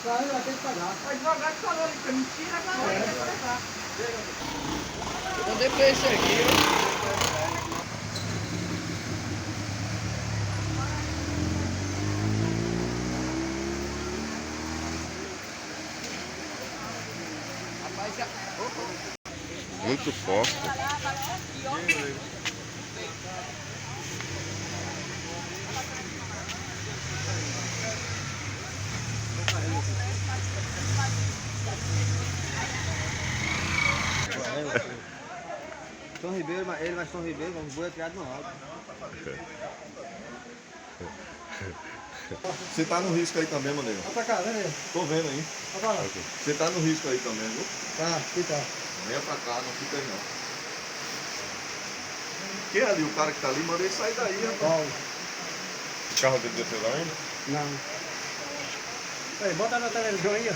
Vai tem que pagar. O advogado falou ali pra mim, tira agora, tem que pagar. Eu dei pra esse aqui, ó. Rapaz, já... Muito forte. São Ribeiro, ele mais São Ribeiro, vamos boi criado no alto. Você tá no risco aí também, Maneiro? Olha pra cá, vem aí. Tô vendo aí. Olha pra lá. Você tá no risco aí também, viu? Tá, aqui tá. Venha pra cá, não fica aí não. Quem é ali? O cara que tá ali, manda ele sair daí, rapaz. Paulo. O carro dele desceu lá ainda? Não. Aí, bota na televisão aí, ó.